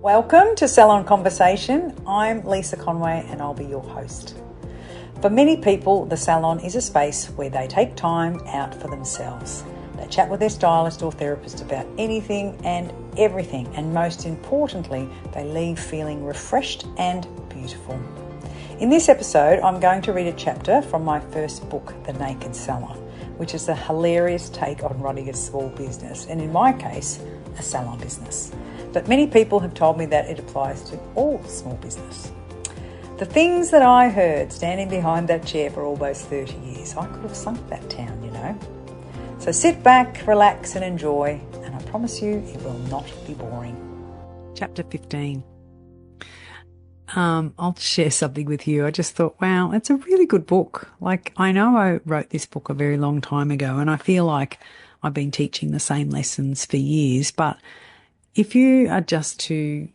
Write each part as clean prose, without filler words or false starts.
Welcome to Salon Conversation. I'm Lisa Conway and I'll be your host. For many people, the salon is a space where they take time out for themselves. They chat with their stylist or therapist about anything and everything, and most importantly, they leave feeling refreshed and beautiful. In this episode, I'm going to read a chapter from my first book, The Naked Salon, which is a hilarious take on running a small business, and in my case, a salon business. But many people have told me that it applies to all small business. The things that I heard standing behind that chair for almost 30 years, I could have sunk that town, you know. So sit back, relax and enjoy, and I promise you it will not be boring. Chapter 15. I'll share something with you. I just thought, wow, it's a really good book. Like, I know I wrote this book a very long time ago, and I feel like I've been teaching the same lessons for years, but if you are just to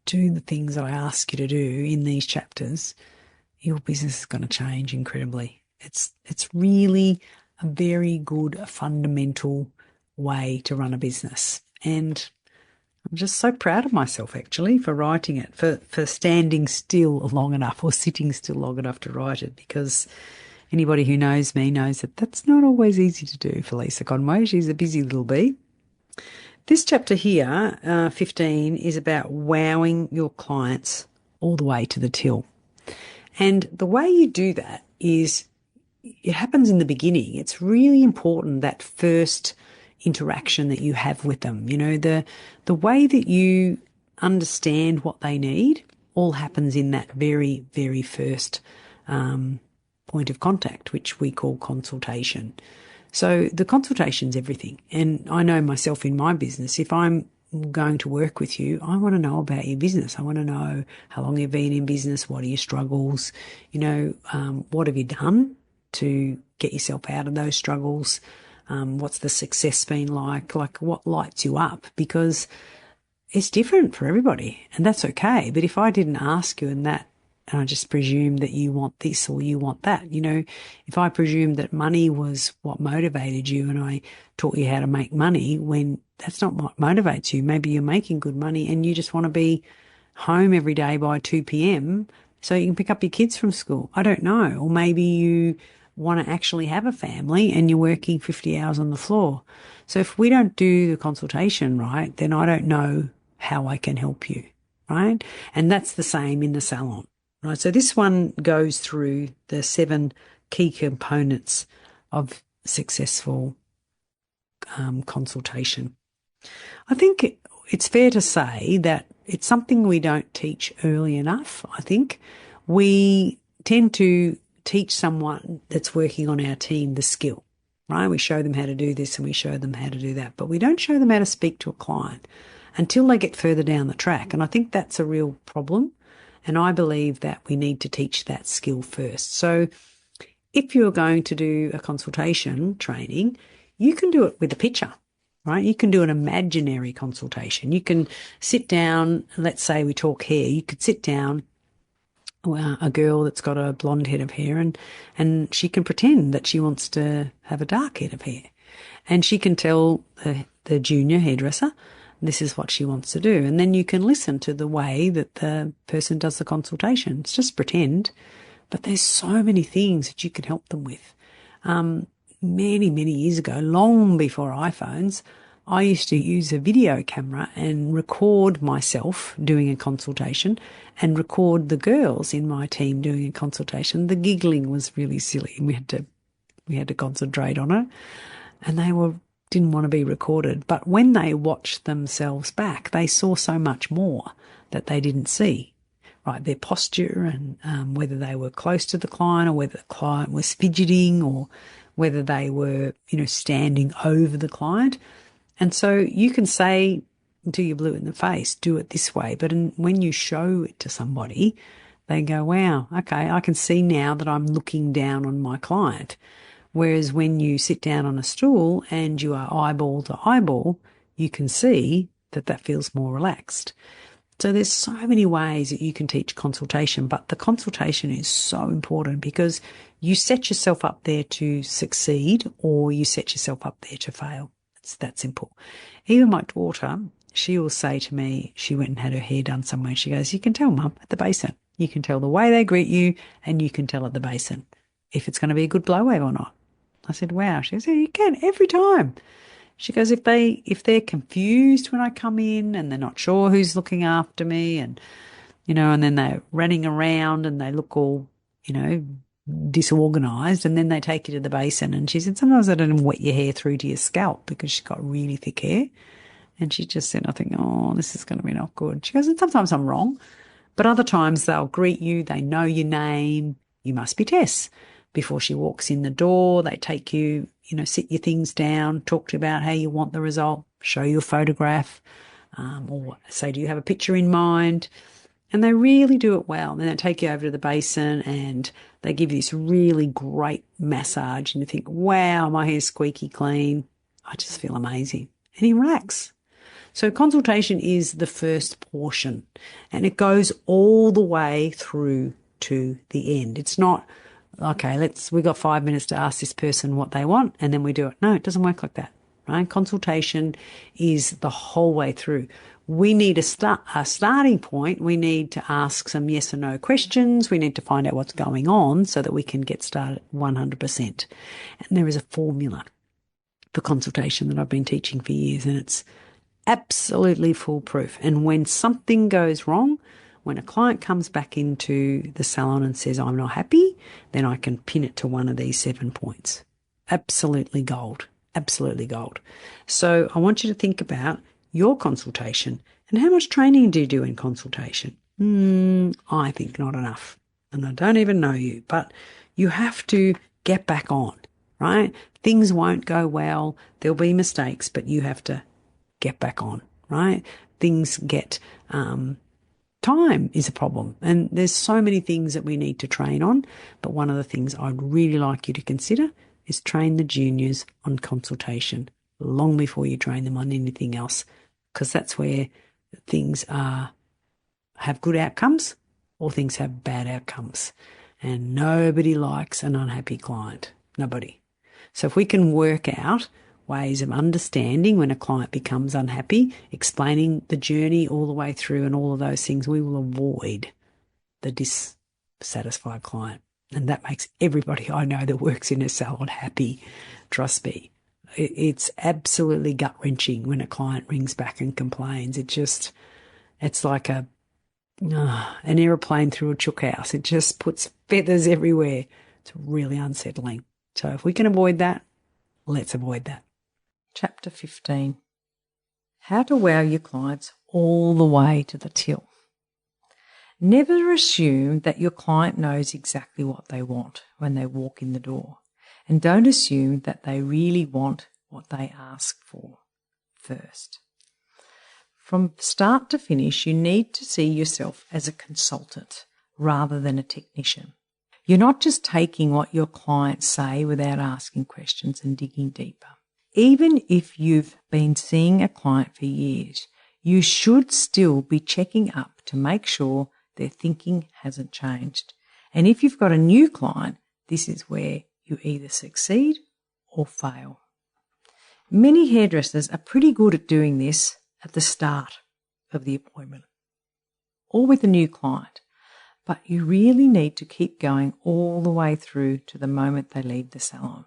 do the things that I ask you to do in these chapters, your business is going to change incredibly. It's really a very good fundamental way to run a business. And I'm just so proud of myself, actually, for writing it, for standing still long enough or sitting still long enough to write it, because anybody who knows me knows that that's not always easy to do for Lisa Conway. She's a busy little bee. This chapter here, 15, is about wowing your clients all the way to the till. And the way you do that is it happens in the beginning. It's really important, that first interaction that you have with them. You know, the way that you understand what they need all happens in that very, very first point of contact, which we call consultation. So the consultation's everything. And I know myself in my business, if I'm going to work with you, I want to know about your business. I want to know how long you've been in business, what are your struggles, you know, what have you done to get yourself out of those struggles, what's the success been like what lights you up, because it's different for everybody, and that's okay. But if I didn't ask you and I just presume that you want this or you want that. You know, if I presumed that money was what motivated you and I taught you how to make money, when that's not what motivates you. Maybe you're making good money and you just want to be home every day by 2 p.m. so you can pick up your kids from school. I don't know. Or maybe you want to actually have a family and you're working 50 hours on the floor. So if we don't do the consultation right, then I don't know how I can help you, right? And that's the same in the salon. Right, so this one goes through the 7 key components of successful consultation. I think it's fair to say that it's something we don't teach early enough. I think we tend to teach someone that's working on our team the skill, right? We show them how to do this and we show them how to do that, but we don't show them how to speak to a client until they get further down the track. And I think that's a real problem. And I believe that we need to teach that skill first. So if you're going to do a consultation training, you can do it with a picture, right? You can do an imaginary consultation. You can sit down, let's say we talk hair, you could sit down a girl that's got a blonde head of hair and she can pretend that she wants to have a dark head of hair. And she can tell the junior hairdresser, this is what she wants to do. And then you can listen to the way that the person does the consultation. It's just pretend, but there's so many things that you can help them with. Many, many years ago, long before iPhones, I used to use a video camera and record myself doing a consultation and record the girls in my team doing a consultation. The giggling was really silly and we had to concentrate on it. And they didn't want to be recorded. But when they watched themselves back, they saw so much more that they didn't see, right? Their posture and whether they were close to the client or whether the client was fidgeting or whether they were, you know, standing over the client. And so you can say until you're blue in the face, do it this way. But when you show it to somebody, they go, wow, okay, I can see now that I'm looking down on my client. Whereas when you sit down on a stool and you are eyeball to eyeball, you can see that feels more relaxed. So there's so many ways that you can teach consultation, but the consultation is so important because you set yourself up there to succeed or you set yourself up there to fail. It's that simple. Even my daughter, she will say to me, she went and had her hair done somewhere. She goes, you can tell, Mum, at the basin. You can tell the way they greet you, and you can tell at the basin if it's going to be a good blow wave or not. I said, wow. She goes, yeah, you can every time. She goes, if they're confused when I come in and they're not sure who's looking after me, and and then they're running around and they look all, disorganized, and then they take you to the basin. And she said, sometimes I don't even wet your hair through to your scalp because she's got really thick hair. And she just said, I think, oh, this is going to be not good. She goes, and sometimes I'm wrong, but other times they'll greet you. They know your name. You must be Tess. Before she walks in the door, they take you, sit your things down, talk to you about how you want the result, show you a photograph, or say, do you have a picture in mind? And they really do it well. Then they take you over to the basin and they give you this really great massage, and you think, wow, my hair's squeaky clean. I just feel amazing. And you relax. So consultation is the first portion, and it goes all the way through to the end. It's not, okay, we got 5 minutes to ask this person what they want and then we do it. No, it doesn't work like that, right? Consultation is the whole way through. We need a starting point. We need to ask some yes or no questions. We need to find out what's going on so that we can get started 100%. And there is a formula for consultation that I've been teaching for years, and it's absolutely foolproof. And when something goes wrong, when a client comes back into the salon and says, I'm not happy, then I can pin it to one of these 7 points. Absolutely gold. Absolutely gold. So I want you to think about your consultation and how much training do you do in consultation? I think not enough. And I don't even know you, but you have to get back on, right? Things won't go well. There'll be mistakes, but you have to get back on, right? Things get, time is a problem, and there's so many things that we need to train on. But one of the things I'd really like you to consider is train the juniors on consultation long before you train them on anything else, because that's where things have good outcomes or things have bad outcomes. And nobody likes an unhappy client. Nobody. So if we can work out ways of understanding when a client becomes unhappy, explaining the journey all the way through and all of those things, we will avoid the dissatisfied client. And that makes everybody I know that works in a salon happy. Trust me. It's absolutely gut-wrenching when a client rings back and complains. It's like an aeroplane through a chook house. It just puts feathers everywhere. It's really unsettling. So if we can avoid that, let's avoid that. Chapter 15. How to wow your clients all the way to the till. Never assume that your client knows exactly what they want when they walk in the door. And don't assume that they really want what they ask for first. From start to finish, you need to see yourself as a consultant rather than a technician. You're not just taking what your clients say without asking questions and digging deeper. Even if you've been seeing a client for years, you should still be checking up to make sure their thinking hasn't changed. And if you've got a new client, this is where you either succeed or fail. Many hairdressers are pretty good at doing this at the start of the appointment or with a new client, but you really need to keep going all the way through to the moment they leave the salon.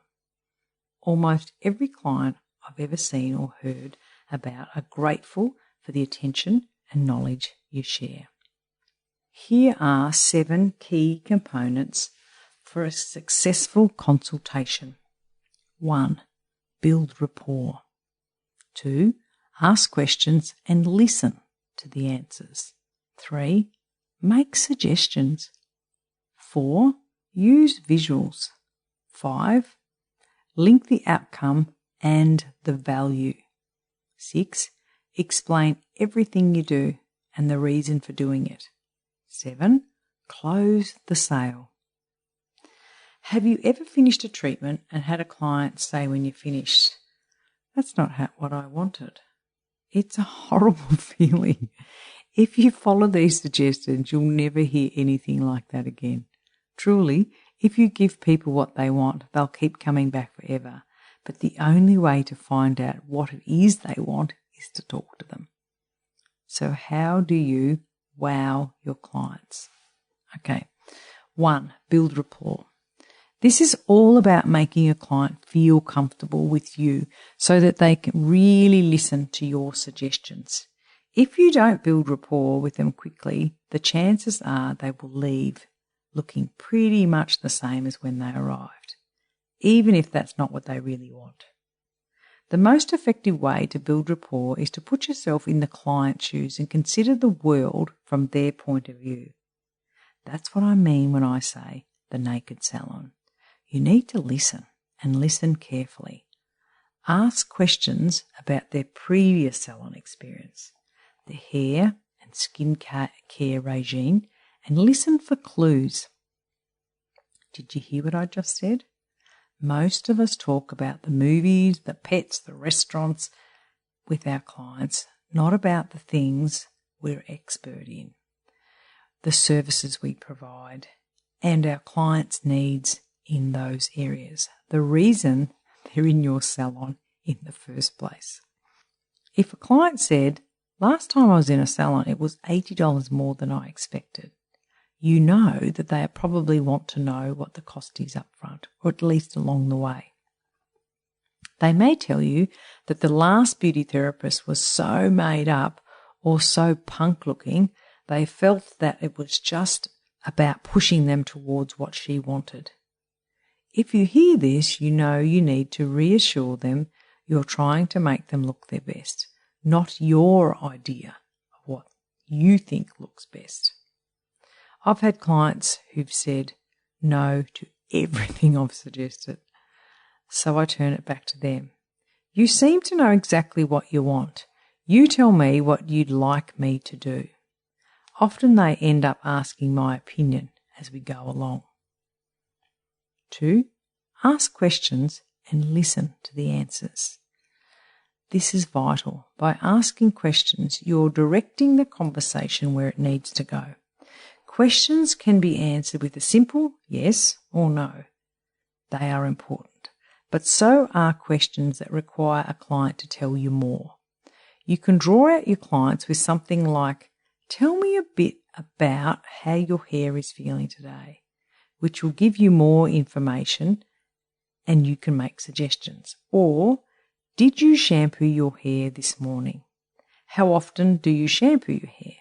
Almost every client I've ever seen or heard about are grateful for the attention and knowledge you share. Here are 7 key components for a successful consultation. 1. Build rapport. 2. Ask questions and listen to the answers. 3. Make suggestions. 4. Use visuals. 5. Link the outcome and the value. 6. Explain everything you do and the reason for doing it. 7. Close the sale. Have you ever finished a treatment and had a client say when you finished, "That's not what I wanted"? It's a horrible feeling. If you follow these suggestions, you'll never hear anything like that again. Truly, if you give people what they want, they'll keep coming back forever. But the only way to find out what it is they want is to talk to them. So how do you wow your clients? Okay. 1, build rapport. This is all about making a client feel comfortable with you so that they can really listen to your suggestions. If you don't build rapport with them quickly, the chances are they will leave looking pretty much the same as when they arrived, even if that's not what they really want. The most effective way to build rapport is to put yourself in the client's shoes and consider the world from their point of view. That's what I mean when I say the Naked Salon. You need to listen and listen carefully. Ask questions about their previous salon experience, their hair and skin care regime, and listen for clues. Did you hear what I just said? Most of us talk about the movies, the pets, the restaurants with our clients, not about the things we're expert in, the services we provide, and our clients' needs in those areas, the reason they're in your salon in the first place. If a client said, last time I was in a salon, it was $80 more than I expected, you know that they probably want to know what the cost is up front, or at least along the way. They may tell you that the last beauty therapist was so made up or so punk looking, they felt that it was just about pushing them towards what she wanted. If you hear this, you know you need to reassure them you're trying to make them look their best, not your idea of what you think looks best. I've had clients who've said no to everything I've suggested, so I turn it back to them. You seem to know exactly what you want. You tell me what you'd like me to do. Often they end up asking my opinion as we go along. 2, ask questions and listen to the answers. This is vital. By asking questions, you're directing the conversation where it needs to go. Questions can be answered with a simple yes or no. They are important. But so are questions that require a client to tell you more. You can draw out your clients with something like, tell me a bit about how your hair is feeling today, which will give you more information and you can make suggestions. Or, did you shampoo your hair this morning? How often do you shampoo your hair?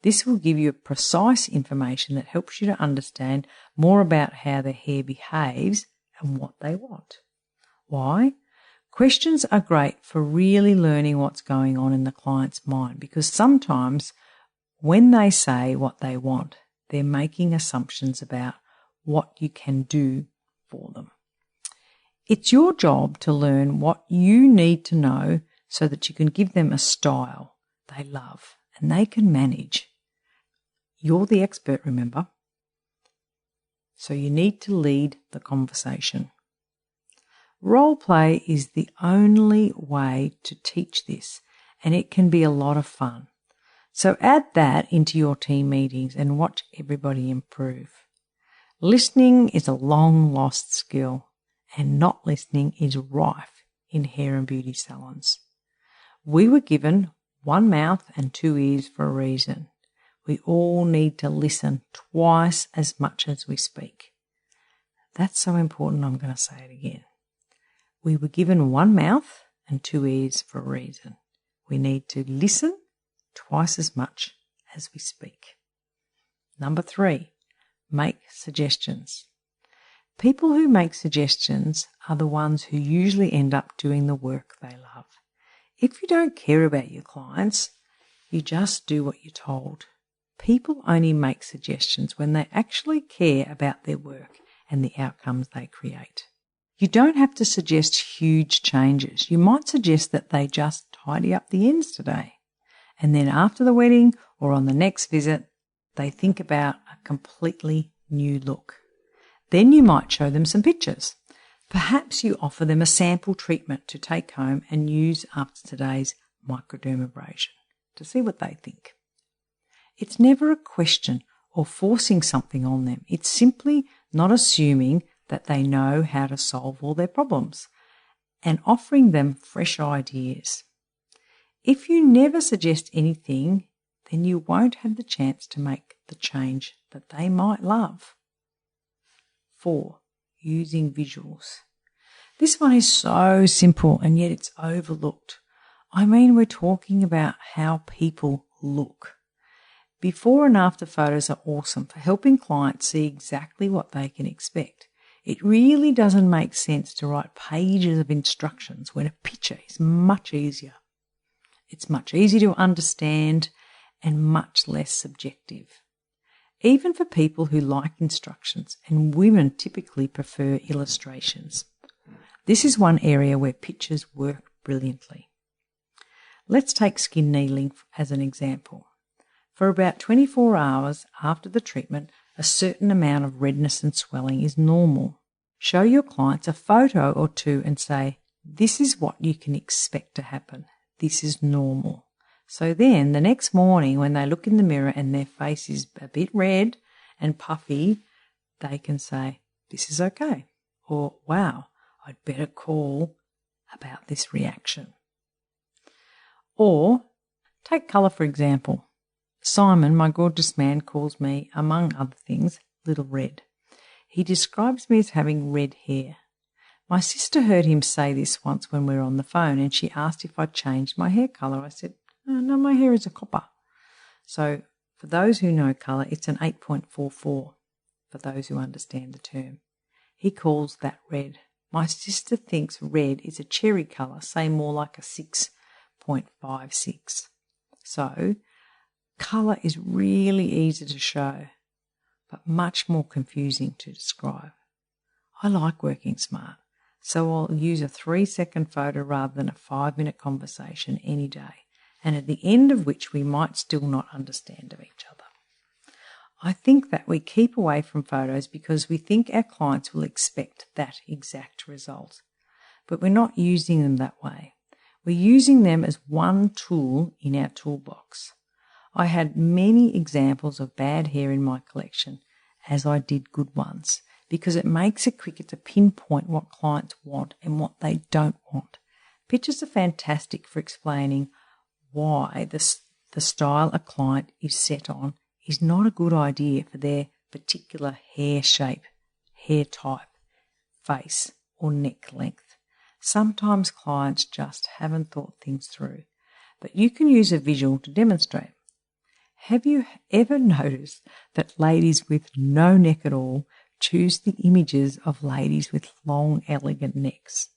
This will give you precise information that helps you to understand more about how the hair behaves and what they want. Why? Questions are great for really learning what's going on in the client's mind, because sometimes when they say what they want, they're making assumptions about what you can do for them. It's your job to learn what you need to know so that you can give them a style they love and they can manage. You're the expert, remember? So you need to lead the conversation. Role play is the only way to teach this, and it can be a lot of fun. So add that into your team meetings and watch everybody improve. Listening is a long-lost skill, and not listening is rife in hair and beauty salons. We were given one mouth and two ears for a reason. We all need to listen twice as much as we speak. That's so important, I'm going to say it again. We were given one mouth and two ears for a reason. We need to listen twice as much as we speak. Number 3, make suggestions. People who make suggestions are the ones who usually end up doing the work they love. If you don't care about your clients, you just do what you're told. People only make suggestions when they actually care about their work and the outcomes they create. You don't have to suggest huge changes. You might suggest that they just tidy up the ends today. And then after the wedding or on the next visit, they think about a completely new look. Then you might show them some pictures. Perhaps you offer them a sample treatment to take home and use after today's microdermabrasion to see what they think. It's never a question or forcing something on them. It's simply not assuming that they know how to solve all their problems and offering them fresh ideas. If you never suggest anything, then you won't have the chance to make the change that they might love. 4. Using visuals. This one is so simple and yet it's overlooked. I mean, we're talking about how people look. Before and after photos are awesome for helping clients see exactly what they can expect. It really doesn't make sense to write pages of instructions when a picture is much easier. It's much easier to understand and much less subjective. Even for people who like instructions, and women typically prefer illustrations. This is one area where pictures work brilliantly. Let's take skin needling as an example. For about 24 hours after the treatment, a certain amount of redness and swelling is normal. Show your clients a photo or two and say, this is what you can expect to happen. This is normal. So then the next morning when they look in the mirror and their face is a bit red and puffy, they can say, this is okay. Or, wow, I'd better call about this reaction. Or take colour for example. Simon, my gorgeous man, calls me, among other things, Little Red. He describes me as having red hair. My sister heard him say this once when we were on the phone and she asked if I'd changed my hair colour. I said, no, my hair is a copper. So for those who know colour, it's an 8.44 for those who understand the term. He calls that red. My sister thinks red is a cherry colour, say more like a 6.56. So colour is really easy to show, but much more confusing to describe. I like working smart, so I'll use a 3-second photo rather than a 5-minute conversation any day, and at the end of which we might still not understand of each other. I think that we keep away from photos because we think our clients will expect that exact result, but we're not using them that way. We're using them as one tool in our toolbox. I had many examples of bad hair in my collection, as I did good ones, because it makes it quicker to pinpoint what clients want and what they don't want. Pictures are fantastic for explaining why the style a client is set on is not a good idea for their particular hair shape, hair type, face or neck length. Sometimes clients just haven't thought things through, but you can use a visual to demonstrate. Have you ever noticed that ladies with no neck at all choose the images of ladies with long, elegant necks?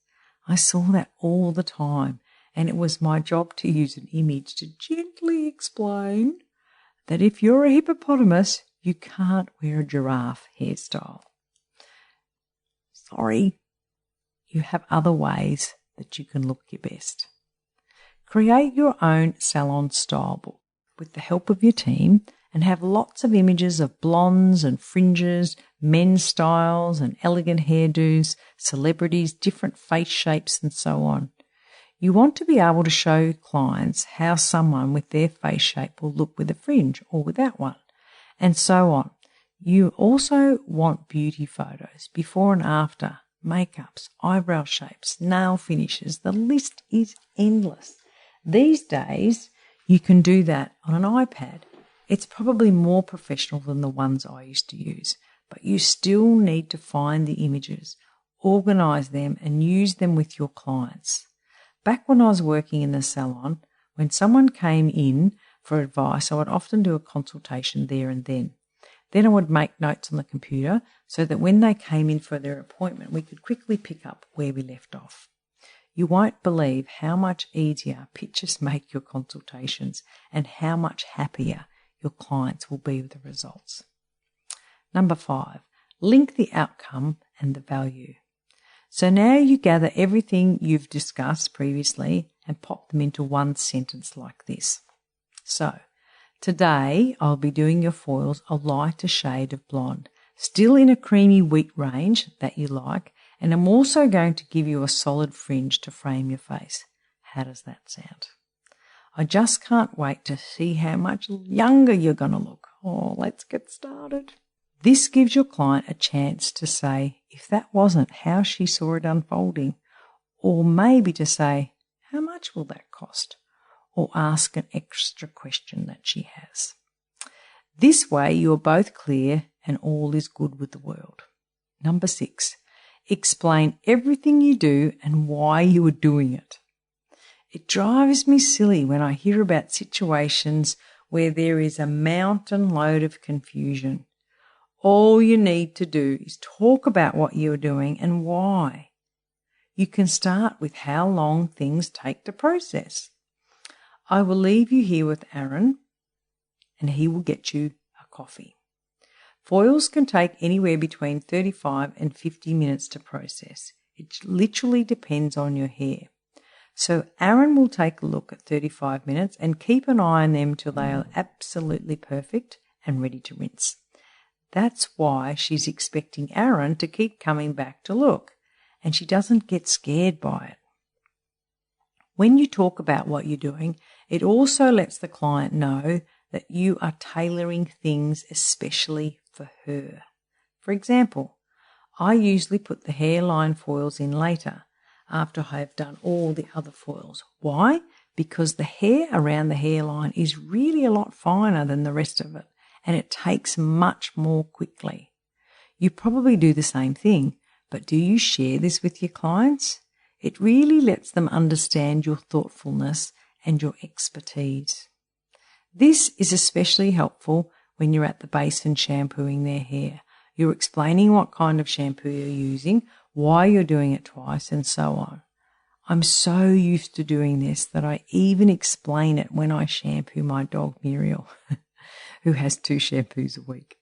I saw that all the time, and it was my job to use an image to gently explain that if you're a hippopotamus, you can't wear a giraffe hairstyle. Sorry, you have other ways that you can look your best. Create your own salon style book with the help of your team and have lots of images of blondes and fringes, men's styles and elegant hairdos, celebrities, different face shapes and so on. You want to be able to show clients how someone with their face shape will look with a fringe or without one, and so on. You also want beauty photos, before and after, makeups, eyebrow shapes, nail finishes. The list is endless. These days, you can do that on an iPad. It's probably more professional than the ones I used to use, but you still need to find the images, organise them and use them with your clients. Back when I was working in the salon, when someone came in for advice, I would often do a consultation there and then. Then I would make notes on the computer so that when they came in for their appointment, we could quickly pick up where we left off. You won't believe how much easier pictures make your consultations and how much happier your clients will be with the results. Number 5, link the outcome and the value. So now you gather everything you've discussed previously and pop them into one sentence like this. So, today I'll be doing your foils a lighter shade of blonde, still in a creamy wheat range that you like, and I'm also going to give you a solid fringe to frame your face. How does that sound? I just can't wait to see how much younger you're going to look. Oh, let's get started. This gives your client a chance to say, if that wasn't how she saw it unfolding, or maybe to say, how much will that cost? or ask an extra question that she has. This way you are both clear and all is good with the world. Number 6, explain everything you do and why you are doing it. It drives me silly when I hear about situations where there is a mountain load of confusion. All you need to do is talk about what you are doing and why. You can start with how long things take to process. I will leave you here with Aaron, and he will get you a coffee. Foils can take anywhere between 35 and 50 minutes to process. It literally depends on your hair. So Aaron will take a look at 35 minutes and keep an eye on them till they are absolutely perfect and ready to rinse. That's why she's expecting Aaron to keep coming back to look, and she doesn't get scared by it. When you talk about what you're doing, it also lets the client know that you are tailoring things especially for her. For example, I usually put the hairline foils in later after I have done all the other foils. Why? Because the hair around the hairline is really a lot finer than the rest of it, and it takes much more quickly. You probably do the same thing, but do you share this with your clients? It really lets them understand your thoughtfulness and your expertise. This is especially helpful when you're at the basin shampooing their hair. You're explaining what kind of shampoo you're using, why you're doing it twice, and so on. I'm so used to doing this that I even explain it when I shampoo my dog Muriel, who has 2 shampoos a week.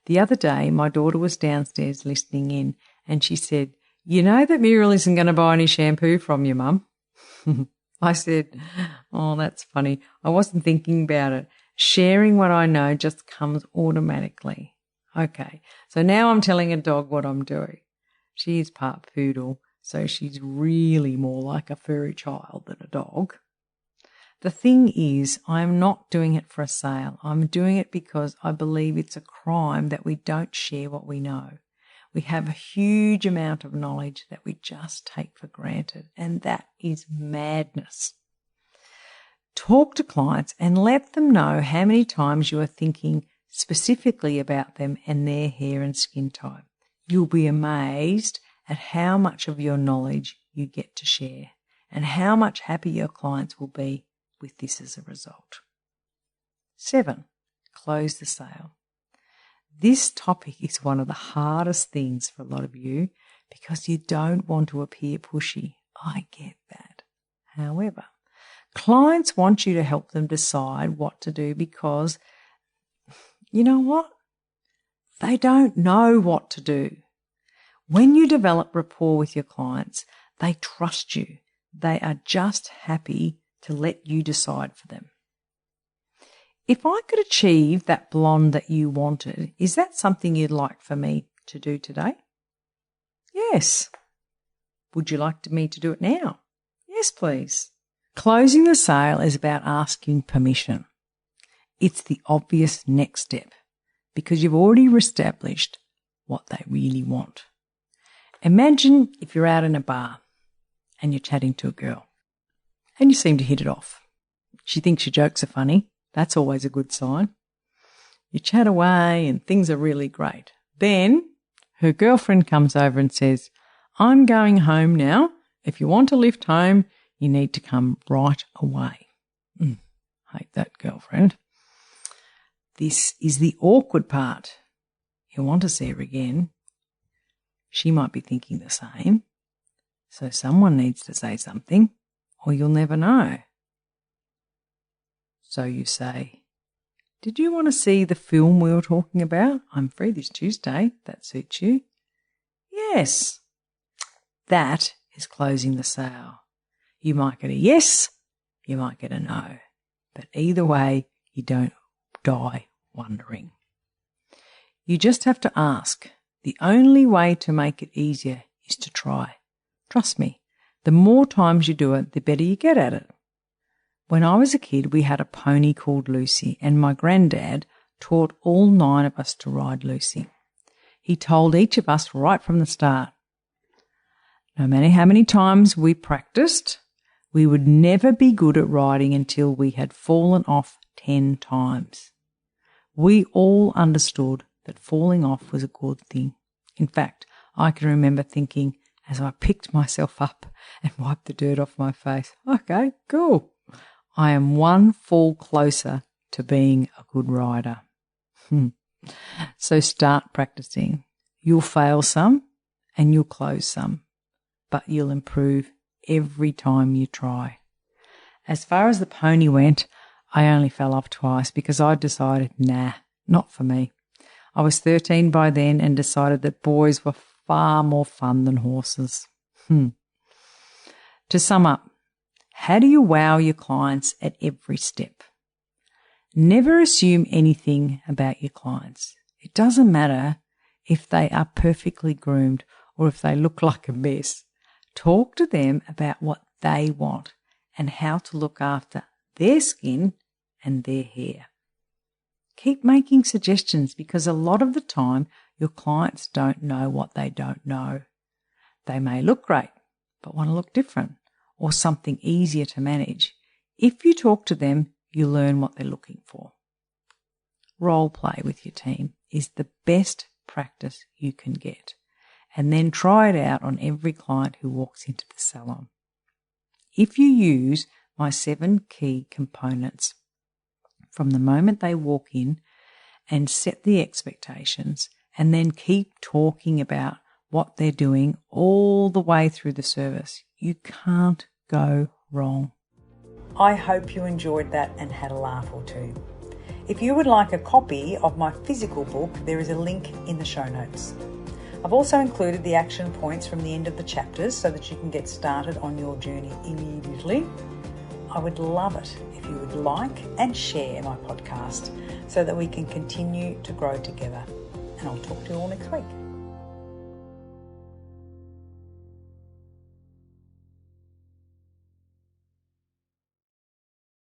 The other day, my daughter was downstairs listening in, and she said, "You know that Muriel isn't going to buy any shampoo from you, Mum?" I said, "Oh, that's funny. I wasn't thinking about it. Sharing what I know just comes automatically." Okay, so now I'm telling a dog what I'm doing. She is part poodle, so she's really more like a furry child than a dog. The thing is, I'm not doing it for a sale. I'm doing it because I believe it's a crime that we don't share what we know. We have a huge amount of knowledge that we just take for granted, and that is madness. Talk to clients and let them know how many times you are thinking specifically about them and their hair and skin type. You'll be amazed at how much of your knowledge you get to share and how much happier your clients will be with this as a result. 7, close the sale. This topic is one of the hardest things for a lot of you because you don't want to appear pushy. I get that. However, clients want you to help them decide what to do because, you know what? They don't know what to do. When you develop rapport with your clients, they trust you. They are just happy to let you decide for them. If I could achieve that blonde that you wanted, is that something you'd like for me to do today? Yes. Would you like me to do it now? Yes, please. Closing the sale is about asking permission. It's the obvious next step because you've already established what they really want. Imagine if you're out in a bar and you're chatting to a girl and you seem to hit it off. She thinks your jokes are funny. That's always a good sign. You chat away and things are really great. Then her girlfriend comes over and says, "I'm going home now. If you want to lift home, you need to come right away." Hate that girlfriend. This is the awkward part. You want to see her again. She might be thinking the same. So someone needs to say something or you'll never know. So you say, "Did you want to see the film we were talking about? I'm free this Tuesday. That suits you." Yes. That is closing the sale. You might get a yes, you might get a no. But either way, you don't die wondering. You just have to ask. The only way to make it easier is to try. Trust me, the more times you do it, the better you get at it. When I was a kid, we had a pony called Lucy, and my granddad taught all 9 of us to ride Lucy. He told each of us right from the start, no matter how many times we practiced, We would never be good at riding until we had fallen off 10 times. We all understood that falling off was a good thing. In fact, I can remember thinking as I picked myself up and wiped the dirt off my face, okay, cool. I am one fall closer to being a good rider. So start practicing. You'll fail some and you'll close some, but you'll improve every time you try. As far as the pony went, I only fell off twice because I decided, nah, not for me. I was 13 by then and decided that boys were far more fun than horses. To sum up, how do you wow your clients at every step? Never assume anything about your clients. It doesn't matter if they are perfectly groomed or if they look like a mess. Talk to them about what they want and how to look after their skin and their hair. Keep making suggestions because a lot of the time your clients don't know what they don't know. They may look great but want to look different or something easier to manage. If you talk to them, you learn what they're looking for. Role play with your team is the best practice you can get, and then try it out on every client who walks into the salon. If you use my 7 key components from the moment they walk in and set the expectations and then keep talking about what they're doing all the way through the service, you can't go wrong. I hope you enjoyed that and had a laugh or two. If you would like a copy of my physical book, there is a link in the show notes. I've also included the action points from the end of the chapters so that you can get started on your journey immediately. I would love it if you would like and share my podcast so that we can continue to grow together. And I'll talk to you all next week.